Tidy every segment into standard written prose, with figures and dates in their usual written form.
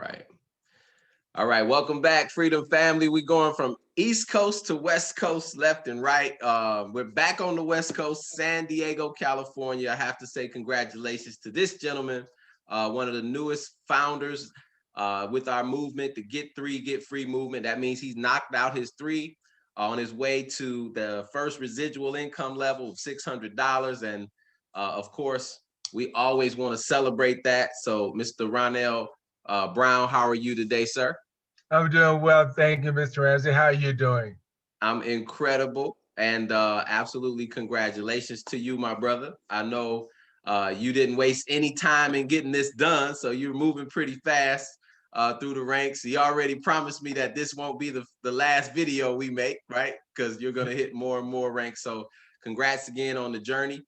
Right. All right. Welcome back, Freedom Family. We're going from East Coast to West Coast, left and right. We're back on the West Coast, San Diego, California. I have to say congratulations to this gentleman, one of the newest founders with our movement, the Get 3, Get Free movement. That means he's knocked out his 3 on his way to the first residual income level of $600. And of course, we always want to celebrate that. So Mr. Ronell Brown, how are you today, sir? I'm doing well. Thank you, Mr. Ramsey. How are you doing? I'm incredible. And absolutely congratulations to you, my brother. I know you didn't waste any time in getting this done. So you're moving pretty fast through the ranks. He already promised me that this won't be the last video we make, right? Because you're going to hit more and more ranks. So congrats again on the journey.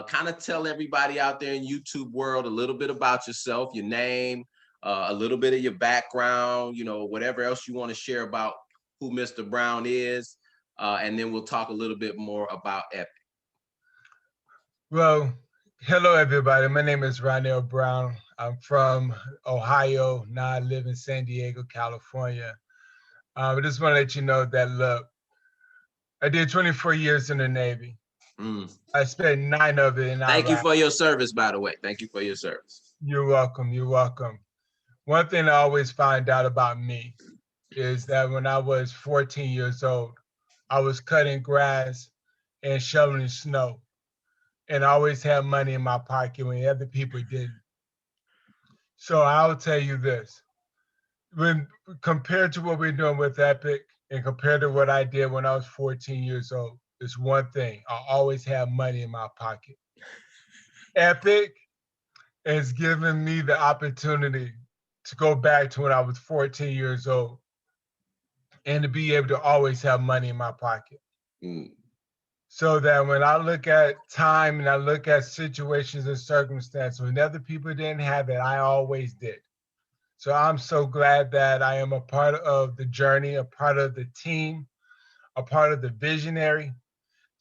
Kind of tell everybody out there in YouTube world a little bit about yourself, your name, a little bit of your background, you know, whatever else you want to share about who Mr. Brown is. And then we'll talk a little bit more about Epic. Well, hello, everybody. My name is Ronell Brown. I'm from Ohio. Now I live in San Diego, California. I just want to let you know that, look, I did 24 years in the Navy. I spent 9 of it in Iraq. Thank you for your service, by the way. Thank you for your service. You're welcome. You're welcome. One thing I always find out about me is that when I was 14 years old, I was cutting grass and shoveling snow. And I always had money in my pocket when other people didn't. So I'll tell you this, when compared to what we're doing with Epic and compared to what I did when I was 14 years old, it's one thing, I always have money in my pocket. Epic has given me the opportunity to go back to when I was 14 years old and to be able to always have money in my pocket. So that when I look at time and I look at situations and circumstances, when other people didn't have it, I always did. So I'm so glad that I am a part of the journey, a part of the team, a part of the visionary,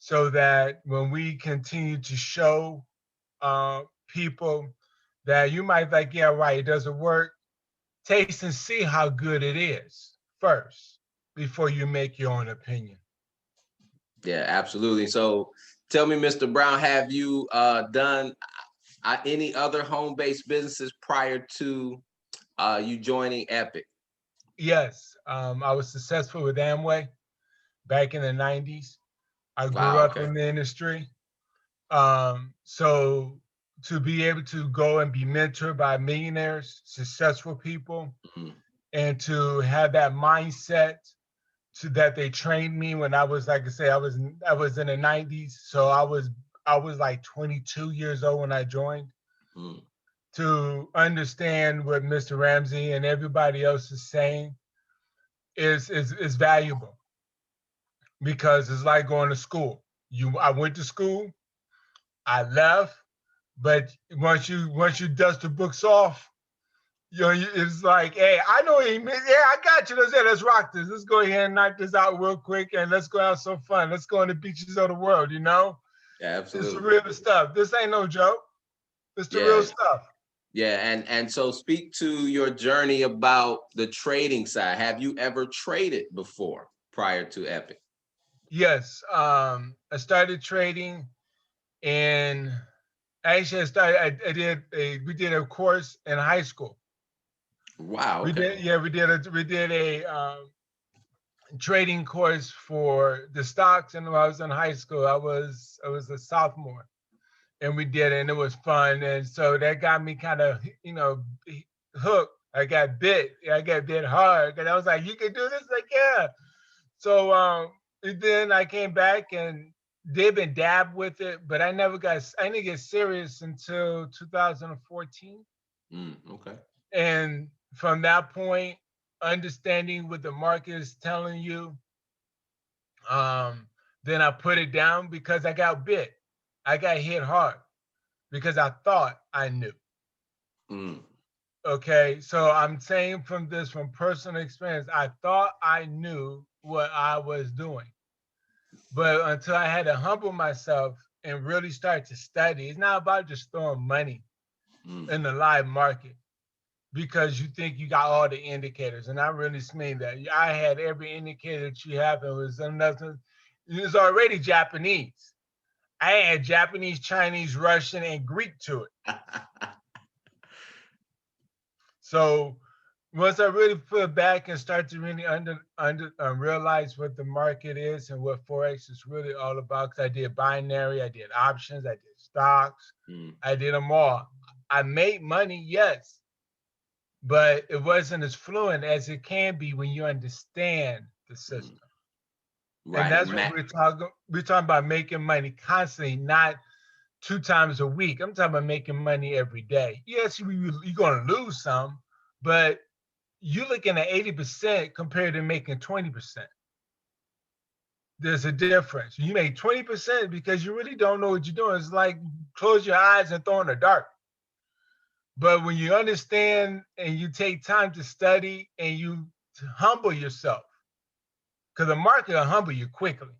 so that when we continue to show people that you might think, yeah, right, it doesn't work, taste and see how good it is first before you make your own opinion. Yeah, absolutely. So tell me, Mr. Brown, have you done any other home-based businesses prior to you joining Epic? Yes, I was successful with Amway back in the 90s. I grew up in the industry. So to be able to go and be mentored by millionaires, successful people, and to have that mindset so that they trained me when I was, like I say, I was in the 90s. So I was like 22 years old when I joined. To understand what Mr. Ramsey and everybody else is saying is valuable, because it's like going to school. I went to school, I left, but once you dust the books off, you know, it's like, hey, I know him. Yeah, I got you. Let's rock this. Let's go ahead and knock this out real quick, and let's go have some fun. Let's go on the beaches of the world, you know? Yeah, absolutely. It's the real stuff. This ain't no joke. It's the real stuff. Yeah, and so speak to your journey about the trading side. Have you ever traded before prior to Epic? Yes, I started trading, and actually we did a course in high school. Wow. Okay. We did a trading course for the stocks, and when I was in high school, I was a sophomore, and we did it, and it was fun, and so that got me kind of, you know, hooked. I got bit hard, and I was like, "You can do this?" Like, yeah. So then I came back and dib and dab with it, but I didn't get serious until 2014. Okay. And from that point, understanding what the market is telling you, then I put it down because I got bit. I got hit hard because I thought I knew. Okay, so I'm saying from personal experience, I thought I knew what I was doing. But until I had to humble myself and really start to study, it's not about just throwing money in the live market. because you think you got all the indicators. And I really mean that. I had every indicator that you have, and it was already Japanese. I had Japanese, Chinese, Russian, and Greek to it. So once I really put back and start to really realize what the market is and what Forex is really all about, because I did binary, I did options, I did stocks, I did them all. I made money, yes, but it wasn't as fluent as it can be when you understand the system. Right. And that's what we're talking. We're talking about making money constantly, not 2 times a week. I'm talking about making money every day. Yes, you're going to lose some, but you're looking at 80% compared to making 20%. There's a difference. You make 20% because you really don't know what you're doing. It's like close your eyes and throw in the dark. But when you understand and you take time to study and you humble yourself, because the market will humble you quickly.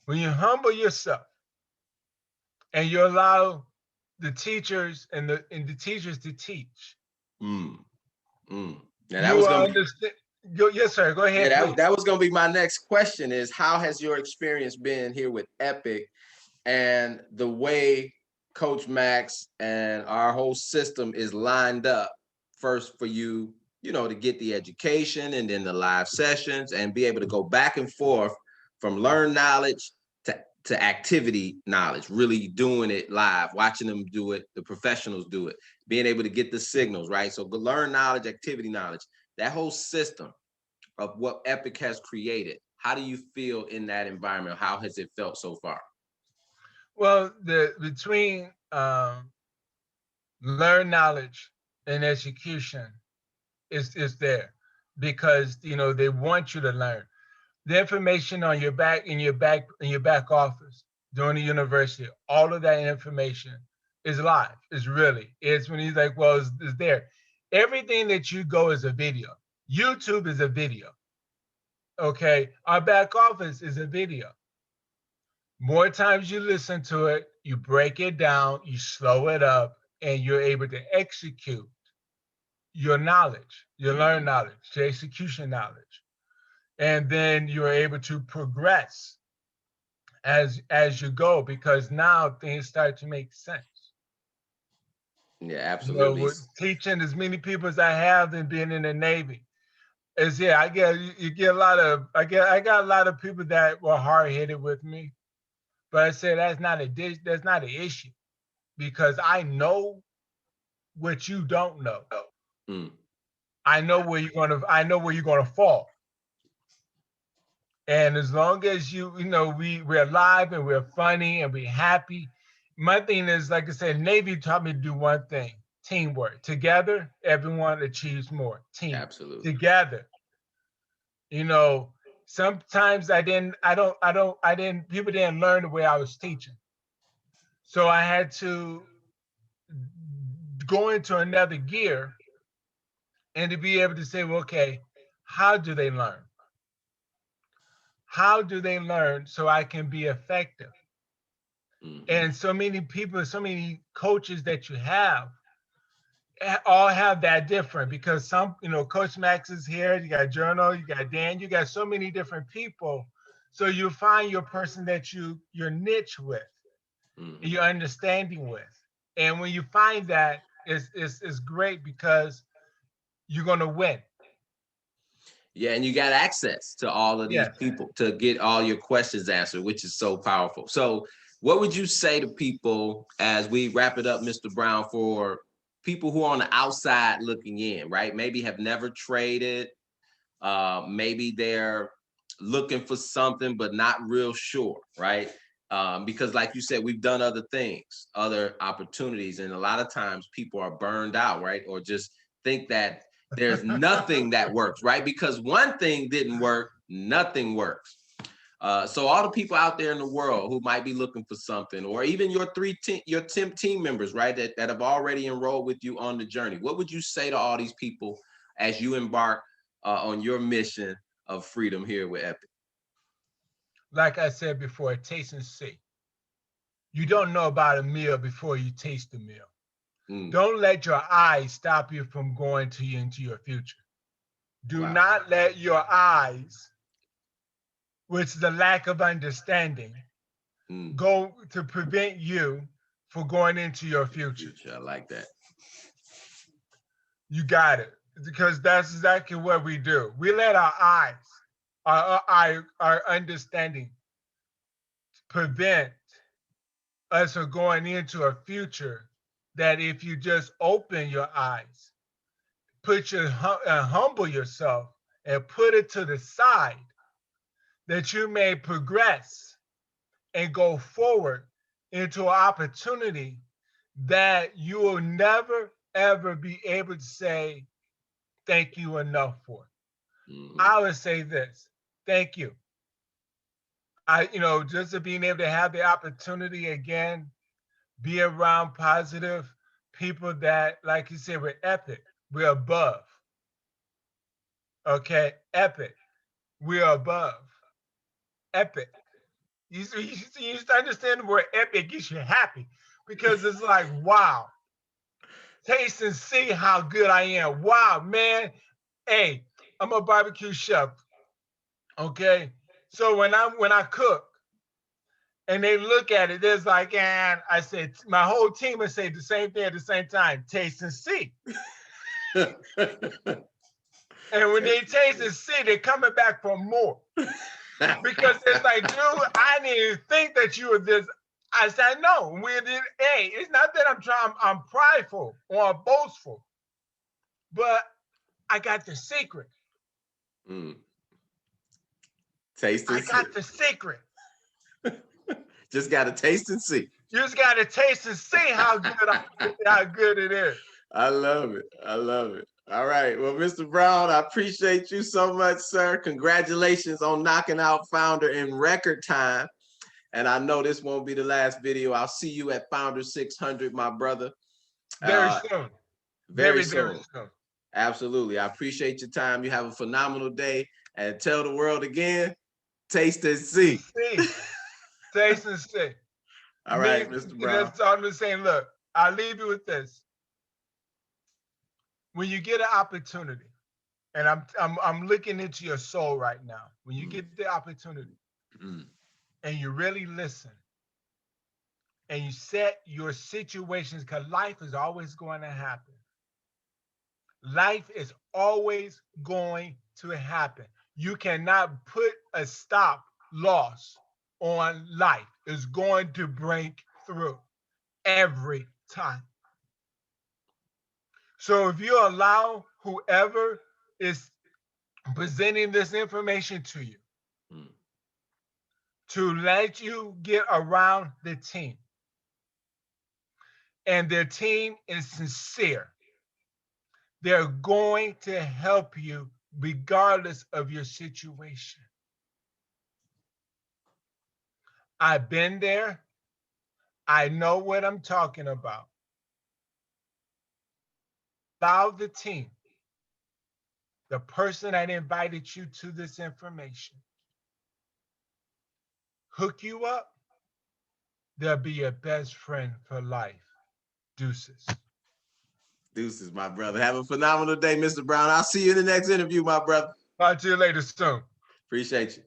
When you humble yourself and you allow the teachers and the teachers to teach, Now that you was will gonna understand. Yes, sir. Go ahead, yeah, please. that was gonna be my next question is how has your experience been here with Epic and the way Coach Max and our whole system is lined up first for you, to get the education and then the live sessions and be able to go back and forth from learn knowledge to activity knowledge, really doing it live, watching them do it, the professionals do it, being able to get the signals, right? So learn knowledge, activity knowledge, that whole system of what Epic has created. How do you feel in that environment? How has it felt so far? Well, between learn knowledge and execution is there because they want you to learn. The information on your back office during the university, all of that information is live. It's when he's like, well, it's there. Everything that you go is a video. YouTube is a video. Okay, our back office is a video. More times you listen to it, you break it down, you slow it up, and you're able to execute your knowledge, your learned knowledge, your execution knowledge. And then you're able to progress as you go because now things start to make sense. Yeah, absolutely. With teaching as many people as I have and being in the Navy, I get a lot of I got a lot of people that were hard headed with me, but I said that's not an issue because I know what you don't know. I know where you're gonna fall. And as long as we're alive and we're funny and we're happy. My thing is, like I said, Navy taught me to do one thing: teamwork. Together, everyone achieves more. Team. Absolutely. Together. Sometimes people didn't learn the way I was teaching. So I had to go into another gear and to be able to say, well, okay, how do they learn? How do they learn so I can be effective? And so many people, so many coaches that you have all have that different because Coach Max is here, you got Journal, you got Dan, you got so many different people. So you find your person that your niche with, your understanding with. And when you find that, it's great because you're gonna win. Yeah, and you got access to all of these people to get all your questions answered, which is so powerful. So what would you say to people as we wrap it up, Mr. Brown, for people who are on the outside looking in, right? Maybe have never traded, maybe they're looking for something, but not real sure, right? Because like you said, we've done other things, other opportunities. And a lot of times people are burned out, right? Or just think that there's nothing that works, right? Because one thing didn't work, nothing works. So all the people out there in the world who might be looking for something, or even your 10 team members, right, that have already enrolled with you on the journey, what would you say to all these people as you embark on your mission of freedom here with Epic? Like I said before, taste and see. You don't know about a meal before you taste the meal. Don't let your eyes stop you from going into your future. Do not let your eyes, which is the lack of understanding, go to prevent you from going into your future. I like that. You got it. Because that's exactly what we do. We let our eyes, our understanding prevent us from going into a future that if you just open your eyes, humble yourself and put it to the side, that you may progress and go forward into an opportunity that you will never, ever be able to say thank you enough for. I would say this, thank you. Just to being able to have the opportunity again, be around positive people that, like you said, we're epic, we're above. Okay, epic, we're above. Epic. You understand the word epic, you should happy because it's like, wow, taste and see how good I am. Wow, man. Hey, I'm a barbecue chef. Okay. So when I cook and they look at it, there's like, and I said, my whole team would say the same thing at the same time, taste and see. And when they taste and see, they're coming back for more. Because it's like, dude, I didn't even think that you were this. I said, no, hey, it's not that I'm prideful or I'm boastful, but I got the secret. Taste and see. I got the secret. Just got to taste and see. You just got to taste and see how good it is. I love it. I love it. All right. Well, Mr. Brown, I appreciate you so much, sir. Congratulations on knocking out Founder in record time. And I know this won't be the last video. I'll see you at Founder 600, my brother. Very soon. Very soon. Absolutely. I appreciate your time. You have a phenomenal day. And tell the world again, taste and see. Taste and see. All right, Mr. Brown. That's all I'm saying. Look, I'll leave you with this. When you get an opportunity, and I'm looking into your soul right now. When you get the opportunity and you really listen and you set your situations, because life is always going to happen. Life is always going to happen. You cannot put a stop loss on life. It's going to break through every time. So if you allow whoever is presenting this information to you to let you get around the team, and their team is sincere, they're going to help you regardless of your situation. I've been there. I know what I'm talking about. Allow the team, the person that invited you to this information, hook you up, they'll be your best friend for life. Deuces. Deuces, my brother. Have a phenomenal day, Mr. Brown. I'll see you in the next interview, my brother. Talk to you later soon. Appreciate you.